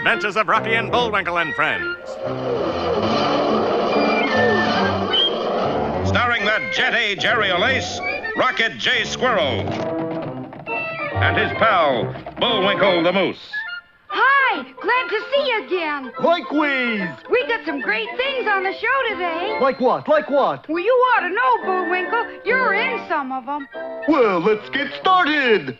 adventures of Rocky and Bullwinkle and Friends. Starring the Jet-A Jerry O'Lace, Rocket J. Squirrel, and his pal, Bullwinkle the Moose. Hi, glad to see you again. Likewise. We got some great things on the show today. Like what? Like what? Well, you ought to know, Bullwinkle. You're in some of them. Well, let's get started.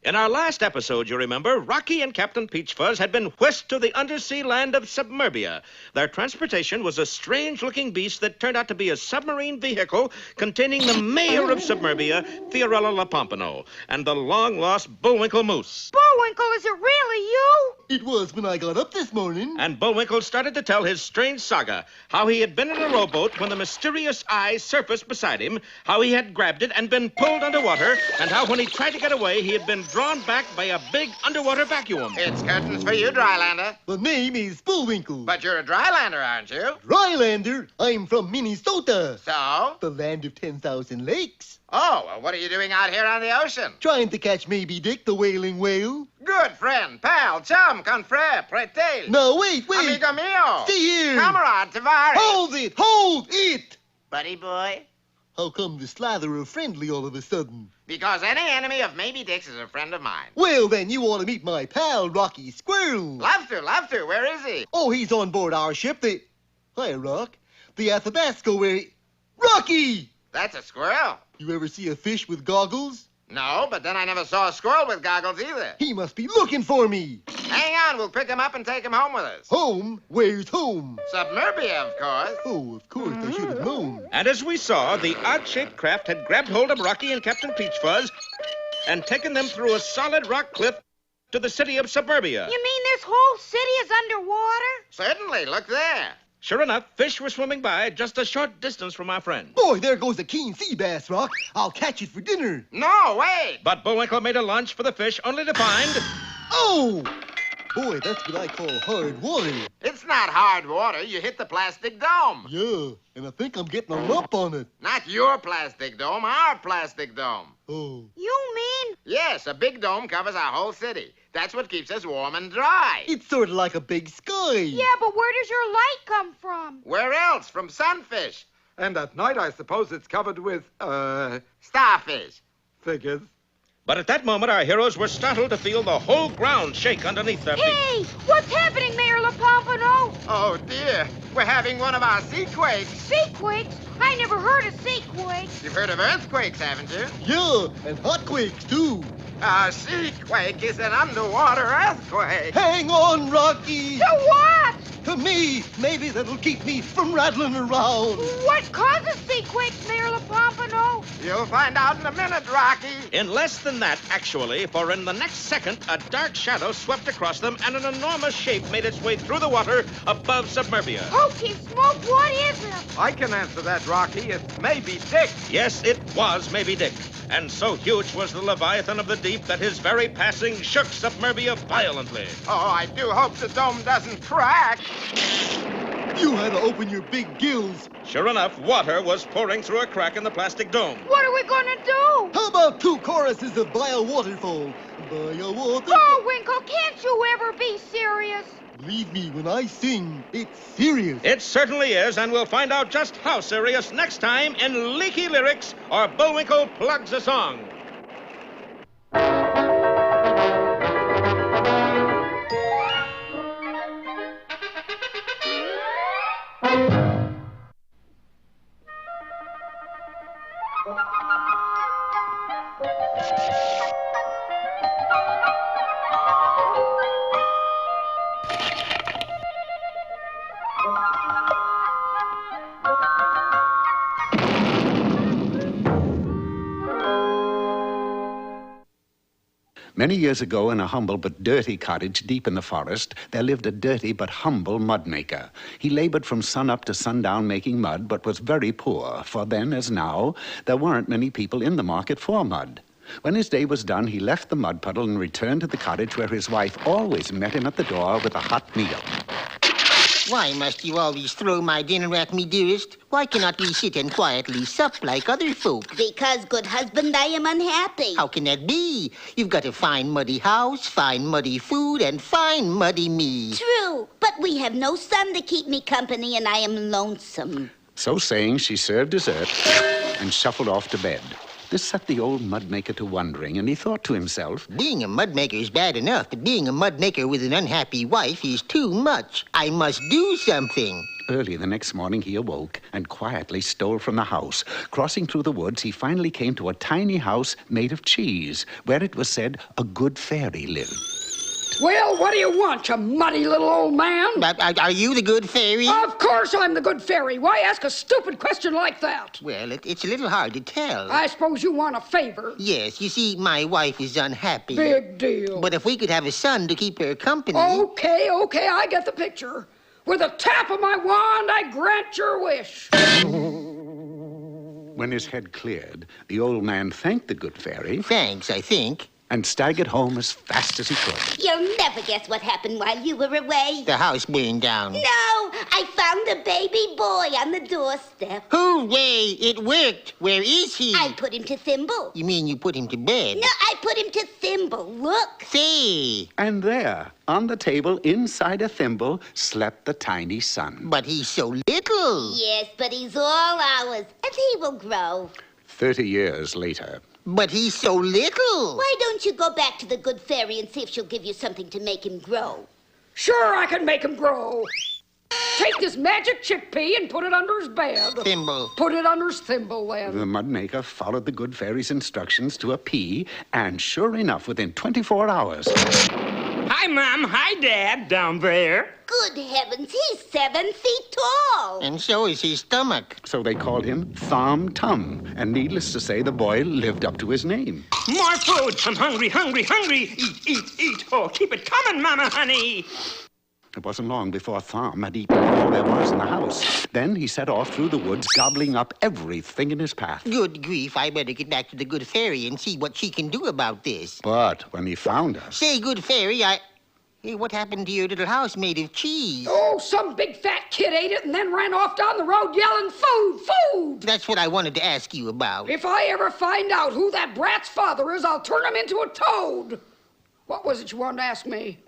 In our last episode, you remember, Rocky and Captain Peachfuzz had been whisked to the undersea land of Submerbia. Their transportation was a strange-looking beast that turned out to be a submarine vehicle containing the mayor of Submerbia, Fiorella La Pompano, and the long-lost Bullwinkle Moose. Bullwinkle, is it really you? It was when I got up this morning. And Bullwinkle started to tell his strange saga, how he had been in a rowboat when the mysterious eye surfaced beside him, how he had grabbed it and been pulled underwater, and how when he tried to get away, he had been drawn back by a big underwater vacuum. It's curtains for you, Drylander. The name is Bullwinkle. But you're a Drylander, aren't you? Drylander? I'm from Minnesota. So? The land of 10,000 lakes. Oh, well, what are you doing out here on the ocean? Trying to catch Maybe Dick, the wailing whale. Good friend, pal, chum, confrere, prete. No, wait. Amigo mio. Stay here. Camarade, Tavares. Hold it. Buddy boy. How come the slather of friendly all of a sudden? Because any enemy of Maybe Dick's is a friend of mine. Well, then you ought to meet my pal, Rocky Squirrel. Love to. Where is he? Oh, he's on board our ship, the... Hi, Rock. The Athabasco, where he... Rocky! That's a squirrel. You ever see a fish with goggles? No, but then I never saw a squirrel with goggles either. He must be looking for me. Hang on, we'll pick him up and take him home with us. Home? Where's home? Submerbia, of course. Oh, of course, I should have known. And as we saw, the odd-shaped craft had grabbed hold of Rocky and Captain Peachfuzz and taken them through a solid rock cliff to the city of Submerbia. You mean this whole city is underwater? Certainly, look there. Sure enough, fish were swimming by just a short distance from our friend. Boy, there goes a keen sea bass, Rock. I'll catch it for dinner. No, wait. But Bullwinkle made a lunge for the fish, only to find... Oh! Boy, that's what I call hard water. It's not hard water. You hit the plastic dome. Yeah, and I think I'm getting a lump on it. Not your plastic dome, our plastic dome. Oh. You mean? Yes, a big dome covers our whole city. That's what keeps us warm and dry. It's sort of like a big sky. Yeah, but where does your light come from? Where else? From sunfish. And at night, I suppose it's covered with, Starfish. figures. But at that moment, our heroes were startled to feel the whole ground shake underneath their feet. Hey, what's happening, Mayor La Pompano? Oh, dear. We're having one of our seaquakes. Seaquakes? I never heard of seaquakes. You've heard of earthquakes, haven't you? Yeah, and hot quakes, too. A seaquake is an underwater earthquake. Hang on, Rocky. To what? To me. Maybe that'll keep me from rattling around. What causes seaquakes, Mayor La Pompano? You'll find out in a minute, Rocky. In less than that, actually, for in the next second, a dark shadow swept across them and an enormous shape made its way through the water above Submerbia. Hokey smoke, what is it? I can answer that, Rocky. It's Maybe Dick. Yes, it was Maybe Dick. And so huge was the Leviathan of the deep that his very passing shook Submerbia violently. Oh, I do hope the dome doesn't crack. You had to open your big gills. Sure enough, water was pouring through a crack in the plastic dome. What are we gonna do? How about 2 choruses of By a Waterfall? By a waterfall. Bullwinkle, can't you ever be serious? Believe me, when I sing, it's serious. It certainly is, and we'll find out just how serious next time in Leaky Lyrics or Bullwinkle Plugs a Song. Many years ago, in a humble but dirty cottage deep in the forest, there lived a dirty but humble mud maker. He labored from sunup to sundown making mud, but was very poor, for then, as now, there weren't many people in the market for mud. When his day was done, he left the mud puddle and returned to the cottage where his wife always met him at the door with a hot meal. Why must you always throw my dinner at me, dearest? Why cannot we sit and quietly sup like other folk? Because, good husband, I am unhappy. How can that be? You've got a fine muddy house, fine muddy food, and fine muddy me. True, but we have no son to keep me company, and I am lonesome. So saying, she served dessert and shuffled off to bed. This set the old mud maker to wondering, and he thought to himself, being a mud maker is bad enough, but being a mud maker with an unhappy wife is too much. I must do something. Early the next morning, he awoke and quietly stole from the house. Crossing through the woods, he finally came to a tiny house made of cheese, where it was said a good fairy lived. Well, what do you want, you muddy little old man? Are you the good fairy? Of course I'm the good fairy. Why ask a stupid question like that? Well, it's a little hard to tell. I suppose you want a favor. Yes, you see, my wife is unhappy. Big deal. But if we could have a son to keep her company... Okay, I get the picture. With a tap of my wand, I grant your wish. When his head cleared, the old man thanked the good fairy. Thanks, I think. And staggered home as fast as he could. You'll never guess what happened while you were away. The house burned down. No, I found a baby boy on the doorstep. Hooray! It worked. Where is he? I put him to Thimble. You mean you put him to bed? No, I put him to Thimble. Look. See. And there, on the table, inside a thimble, slept the tiny son. But he's so little. Yes, but he's all ours, and he will grow. 30 years later. But he's so little. Why don't you go back to the good fairy and see if she'll give you something to make him grow? Sure, I can make him grow. Take this magic chickpea and put it under his bed. Thimble. Put it under his thimble, then. The mud maker followed the good fairy's instructions to a pea, and sure enough, within 24 hours... Hi, Mom. Hi, Dad. Down there. Good heavens, he's 7 feet tall. And so is his stomach. So they called him Thom Tum, and needless to say, the boy lived up to his name. More food. I'm hungry, hungry, hungry. Eat. Oh, keep it coming, Mama, honey. It wasn't long before Thom had eaten all there was in the house. Then he set off through the woods, gobbling up everything in his path. Good grief, I better get back to the good fairy and see what she can do about this. But when he found her... Say, good fairy, Hey, what happened to your little house made of cheese? Oh, some big fat kid ate it and then ran off down the road yelling, food, food! That's what I wanted to ask you about. If I ever find out who that brat's father is, I'll turn him into a toad. What was it you wanted to ask me?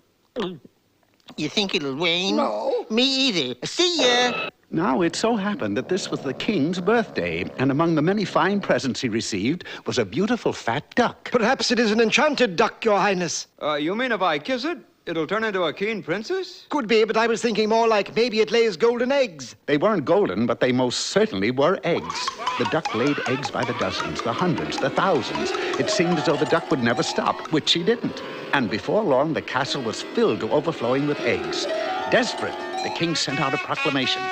You think it'll rain? No. Me either. See ya! Now, it so happened that this was the king's birthday, and among the many fine presents he received was a beautiful fat duck. Perhaps it is an enchanted duck, Your Highness. You mean if I kiss it, it'll turn into a keen princess? Could be, but I was thinking more like maybe it lays golden eggs. They weren't golden, but they most certainly were eggs. The duck laid eggs by the dozens, the hundreds, the thousands. It seemed as though the duck would never stop, which she didn't. And before long, the castle was filled to overflowing with eggs. Desperate, the king sent out a proclamation.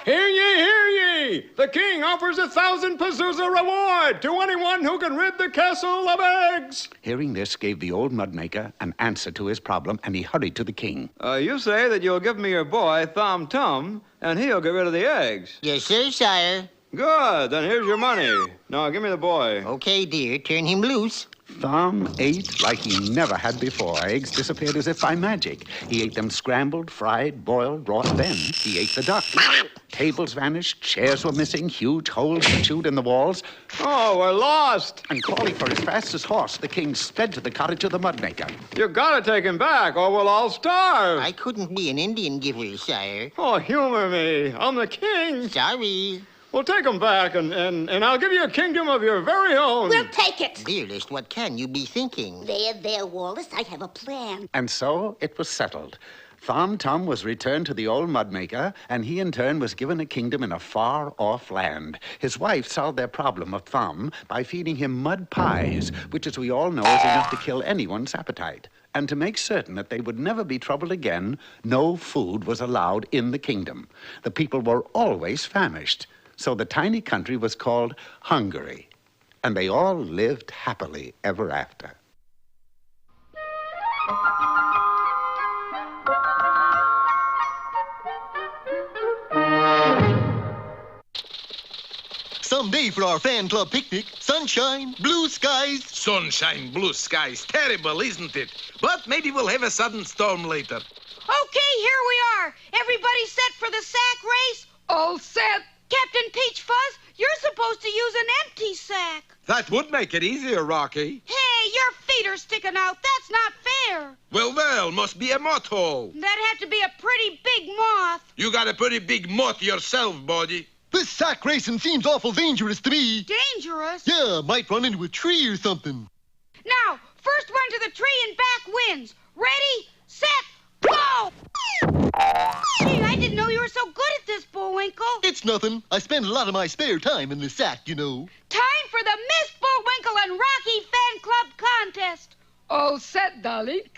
Hear ye, hear ye! The king offers 1,000 Pazuzu reward to anyone who can rid the castle of eggs! Hearing this gave the old mud maker an answer to his problem, and he hurried to the king. You say that you'll give me your boy, Thom Tum, and he'll get rid of the eggs. Yes, sir, sire. Good, then here's your money. Now give me the boy. Okay, dear, turn him loose. Thom ate like he never had before. Eggs disappeared as if by magic. He ate them scrambled, fried, boiled, raw. Then he ate the duck. Tables vanished, chairs were missing, huge holes were chewed in the walls. Oh, we're lost! And calling for his fastest horse, the king sped to the cottage of the mud maker. You gotta take him back, or we'll all starve. I couldn't be an Indian giver, sire. Oh, humor me. I'm the king. Sorry. Well, take him back, and I'll give you a kingdom of your very own. We'll take it. Dearest, what can you be thinking? There, Wallace. I have a plan. And so it was settled. Thom Tum was returned to the old mud maker, and he in turn was given a kingdom in a far-off land. His wife solved their problem of Thom by feeding him mud pies, which, as we all know, is enough to kill anyone's appetite. And to make certain that they would never be troubled again, no food was allowed in the kingdom. The people were always famished. So the tiny country was called Hungary, and they all lived happily ever after. for our fan club picnic. Sunshine, blue skies. Sunshine, blue skies. Terrible, isn't it? But maybe we'll have a sudden storm later. Okay, here we are. Everybody set for the sack race? All set. Captain Peach Fuzz, you're supposed to use an empty sack. That would make it easier, Rocky. Hey, your feet are sticking out. That's not fair. Well, must be a moth hole. That'd have to be a pretty big moth. You got a pretty big moth yourself, buddy. This sack racing seems awful dangerous to me. Dangerous? Yeah, might run into a tree or something. Now, first one to the tree and back wins. Ready, set, go! Gee, I didn't know you were so good at this, Bullwinkle. It's nothing. I spend a lot of my spare time in the sack, you know. Time for the Miss Bullwinkle and Rocky Fan Club contest. All set, darling.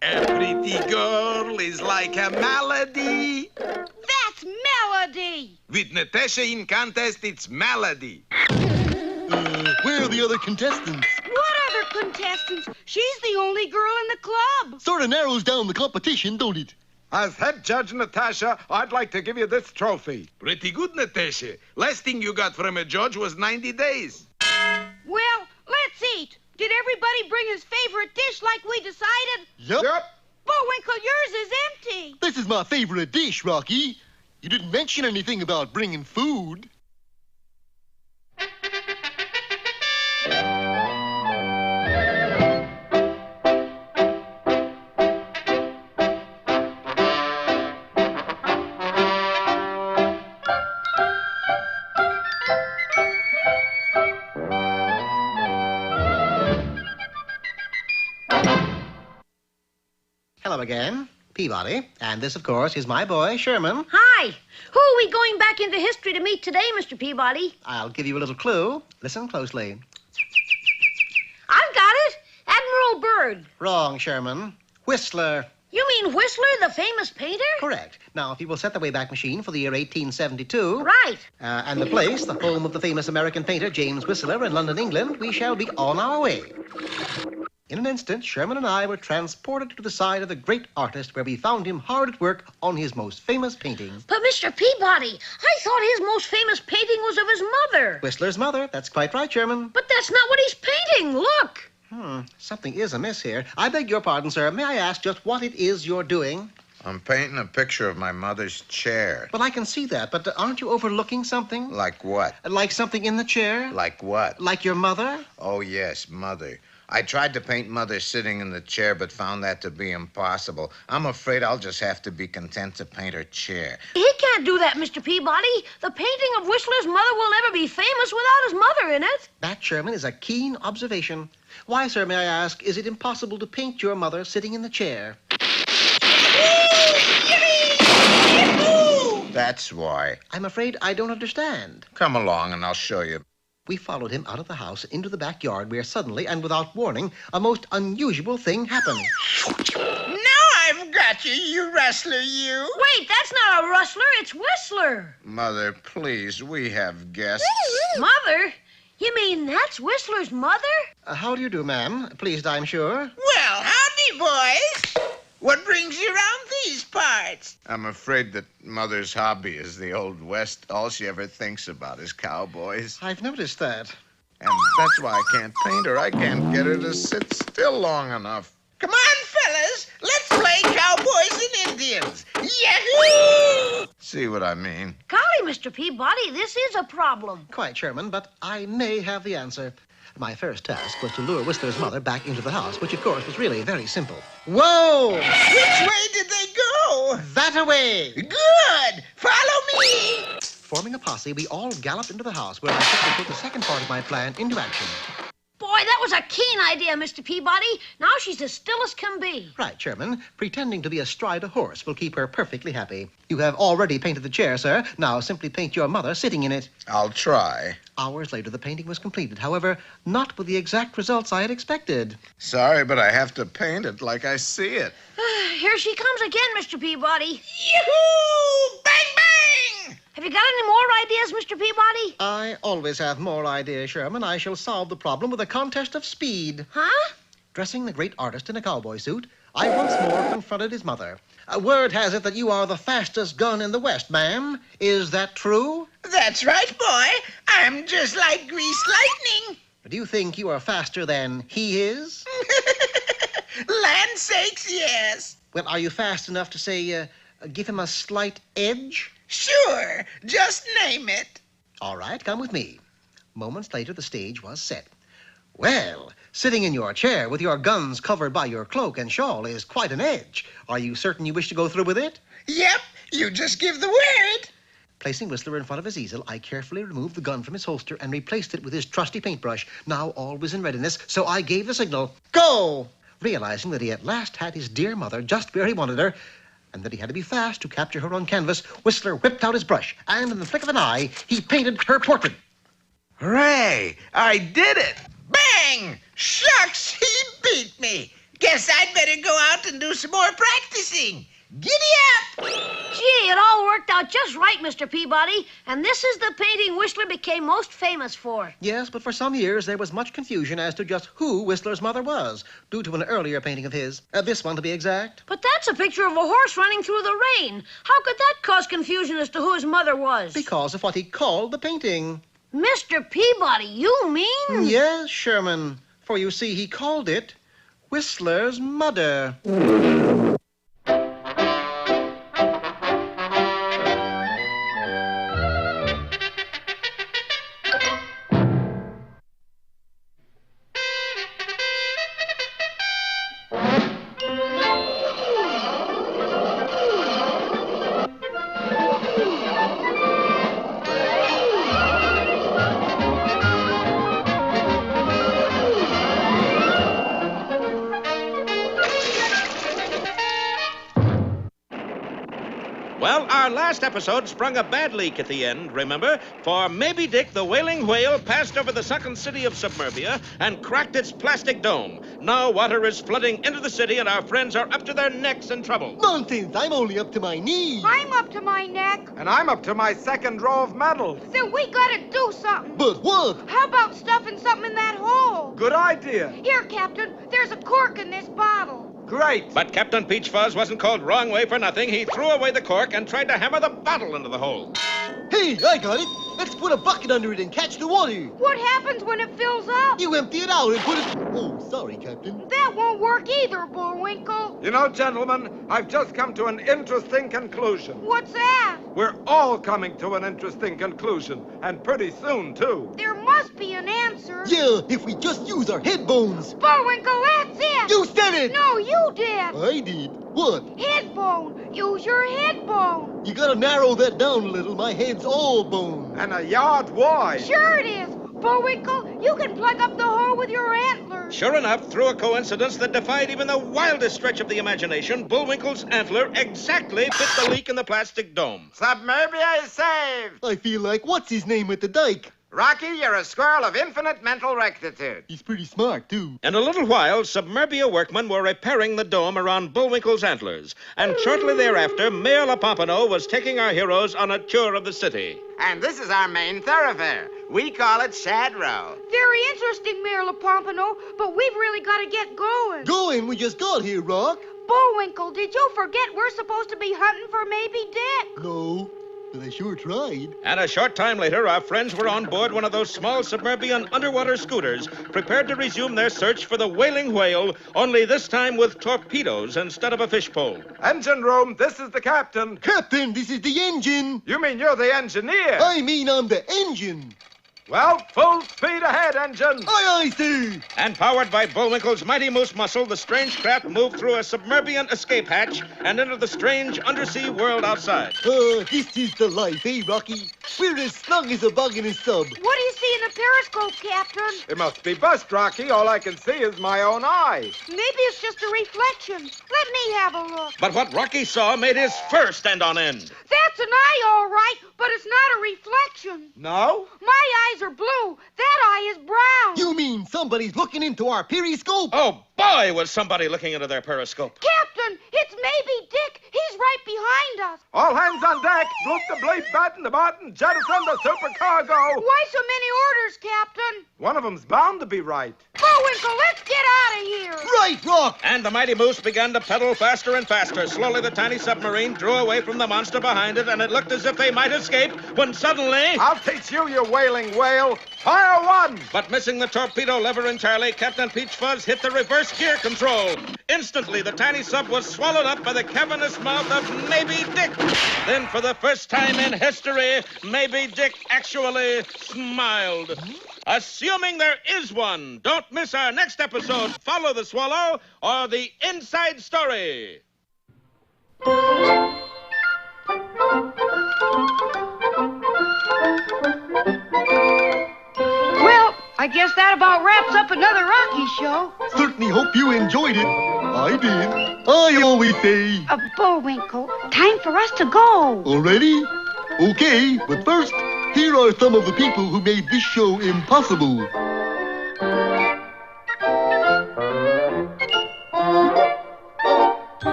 A pretty girl is like a melody. That's Melody. With Natasha in contest, it's melody. Where are the other contestants? What other contestants? She's the only girl in the club. Sort of narrows down the competition, don't it? As head judge, Natasha, I'd like to give you this trophy. Pretty good, Natasha. Last thing you got from a judge was 90 days. Well, let's eat. Did everybody bring his favorite dish like we decided? Yep. Bullwinkle, yours is empty. This is my favorite dish, Rocky. You didn't mention anything about bringing food. Hello again, Peabody. And this, of course, is my boy, Sherman. Hi. Who are we going back into history to meet today, Mr. Peabody? I'll give you a little clue. Listen closely. I've got it. Admiral Byrd. Wrong, Sherman. Whistler. You mean Whistler, the famous painter? Correct. Now, if you will set the Wayback Machine for the year 1872... Right. And the place, the home of the famous American painter James Whistler in London, England, we shall be on our way. In an instant, Sherman and I were transported to the side of the great artist where we found him hard at work on his most famous painting. But, Mr. Peabody, I thought his most famous painting was of his mother. Whistler's mother. That's quite right, Sherman. But that's not what he's painting. Look. Something is amiss here. I beg your pardon, sir. May I ask just what it is you're doing? I'm painting a picture of my mother's chair. Well, I can see that, but aren't you overlooking something? Like what? Like something in the chair? Like what? Like your mother? Oh, yes, Mother. I tried to paint Mother sitting in the chair, but found that to be impossible. I'm afraid I'll just have to be content to paint her chair. He can't do that, Mr. Peabody. The painting of Whistler's mother will never be famous without his mother in it. That, Sherman, is a keen observation. Why, sir, may I ask, is it impossible to paint your mother sitting in the chair? That's why. I'm afraid I don't understand. Come along and I'll show you. We followed him out of the house into the backyard where suddenly and without warning, a most unusual thing happened. Now I've got you, you rustler, you. Wait, that's not a rustler, it's Whistler. Mother, please, we have guests. Mother? You mean that's Whistler's mother? How do you do, ma'am? Pleased, I'm sure. Well, howdy, boys. What brings you around these parts? I'm afraid that Mother's hobby is the Old West. All she ever thinks about is cowboys. I've noticed that. And that's why I can't paint her. I can't get her to sit still long enough. Come on, fellas. Let's play cowboys and Indians. Yahoo! See what I mean? Golly, Mr. Peabody, this is a problem. Quite, Sherman, but I may have the answer. My first task was to lure Whistler's mother back into the house, which, of course, was really very simple. Whoa! Which way did they go? That-a-way! Good! Follow me! Forming a posse, we all galloped into the house, where I quickly put the second part of my plan into action. Boy, that was a keen idea, Mr. Peabody. Now she's as still as can be. Right, Sherman. Pretending to be astride a horse will keep her perfectly happy. You have already painted the chair, sir. Now simply paint your mother sitting in it. I'll try. Hours later, the painting was completed. However, not with the exact results I had expected. Sorry, but I have to paint it like I see it. Here she comes again, Mr. Peabody. Yoo-hoo! Bang, bang! Have you got any more ideas, Mr. Peabody? I always have more ideas, Sherman. I shall solve the problem with a contest of speed. Huh? Dressing the great artist in a cowboy suit, I once more confronted his mother. Word has it that you are the fastest gun in the West, ma'am. Is that true? That's right, boy. I'm just like greased lightning. Do you think you are faster than he is? Land sakes, yes. Well, are you fast enough to say, give him a slight edge? Sure. Just name it. All right, come with me. Moments later, the stage was set. Well, sitting in your chair with your guns covered by your cloak and shawl is quite an edge. Are you certain you wish to go through with it? Yep. You just give the word. Placing Whistler in front of his easel, I carefully removed the gun from his holster and replaced it with his trusty paintbrush. Now all was in readiness, so I gave the signal, go! Realizing that he at last had his dear mother just where he wanted her, and that he had to be fast to capture her on canvas, Whistler whipped out his brush, and in the flick of an eye, he painted her portrait. Hooray! I did it! Bang! Shucks, he beat me. Guess I'd better go out and do some more practicing. Giddy up! Gee, it all worked out just right, Mr. Peabody. And this is the painting Whistler became most famous for. Yes, but for some years there was much confusion as to just who Whistler's mother was, due to an earlier painting of his. This one, to be exact. But that's a picture of a horse running through the rain. How could that cause confusion as to who his mother was? Because of what he called the painting. Mr. Peabody, you mean? Yes, Sherman. For you see, he called it Whistler's Mother. Well, our last episode sprung a bad leak at the end, remember? For Maybe Dick, the Wailing Whale, passed over the sunken city of Submerbia and cracked its plastic dome. Now water is flooding into the city and our friends are up to their necks in trouble. Nonsense! I'm only up to my knees. I'm up to my neck. And I'm up to my second row of medals. Then we gotta do something. But what? How about stuffing something in that hole? Good idea. Here, Captain, there's a cork in this bottle. Great. But Captain Peach Fuzz wasn't called wrong way for nothing. He threw away the cork and tried to hammer the bottle into the hole. Hey, I got it. Let's put a bucket under it and catch the water. What happens when it fills up? You empty it out and put it... Oh, sorry, Captain. That won't work either, Bullwinkle. You know, gentlemen, I've just come to an interesting conclusion. What's that? We're all coming to an interesting conclusion, and pretty soon, too. There must be an answer. Yeah, if we just use our head bones. Bullwinkle, that's it. You said it. No, you did. I did. What? Head bone. Use your head bone. You gotta narrow that down a little. My head's all bone. And a yard wide. Sure it is. Bullwinkle, you can plug up the hole with your antlers. Sure enough, through a coincidence that defied even the wildest stretch of the imagination, Bullwinkle's antler exactly fit the leak in the plastic dome. Submerbia is saved. I feel like what's-his-name at the dike. Rocky, you're a squirrel of infinite mental rectitude. He's pretty smart, too. In a little while, Submerbia workmen were repairing the dome around Bullwinkle's antlers. And shortly thereafter, Mayor LaPompano was taking our heroes on a tour of the city. And this is our main thoroughfare. We call it Shad Row. Very interesting, Mayor LaPompano, but we've really got to get going. Going? We just got here, Rock. Bullwinkle, did you forget we're supposed to be hunting for Maybe Dick? No, but I sure tried. And a short time later, our friends were on board one of those small Submerbian underwater scooters, prepared to resume their search for the Wailing Whale, only this time with torpedoes instead of a fishpole. Engine room, this is the captain. Captain, this is the engine. You mean you're the engineer? I mean I'm the engine. Well, full speed ahead, engine. Aye, aye, sir. And powered by Bullwinkle's mighty moose muscle, the strange craft moved through a Submerbian escape hatch and into the strange undersea world outside. This is the life, eh, Rocky? We're as snug as a bug in a sub. What do you see in the periscope, Captain? It must be bust, Rocky. All I can see is my own eye. Maybe it's just a reflection. Let me have a look. But what Rocky saw made his fur stand on end. That's an eye, all right, but it's not a reflection. No? My eyes are blue. That eye is brown. You mean somebody's looking into our periscope? Oh, Boy, was somebody looking into their periscope. Captain, it's maybe Dick. He's right behind us. All hands on deck. Look the blade bat in the bottom. Jettison the supercargo. Why so many orders, Captain? One of them's bound to be right. Bullwinkle, let's get out of here. Right, Rock. And the mighty moose began to pedal faster and faster. Slowly, the tiny submarine drew away from the monster behind it, and it looked as if they might escape when suddenly... I'll teach you, you wailing whale. Fire one! But missing the torpedo lever entirely, Captain Peach Fuzz hit the reverse gear control. Instantly, the tiny sub was swallowed up by the cavernous mouth of Maybe Dick. Then, for the first time in history, Maybe Dick actually smiled. Assuming there is one. Don't miss our next episode, Follow the Swallow, or The Inside Story. Well, I guess that about wraps up another Rocky show. Certainly hope you enjoyed it. I did. I always say. Bullwinkle, time for us to go. Already? Okay, but first, here are some of the people who made this show impossible.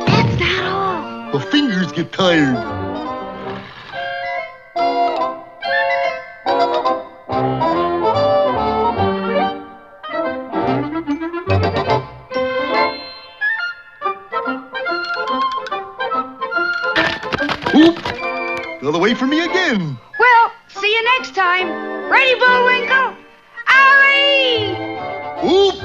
That's not all. The fingers get tired. Oop! Got away from me again. Well, see you next time. Ready, Bullwinkle? Alley! Oop!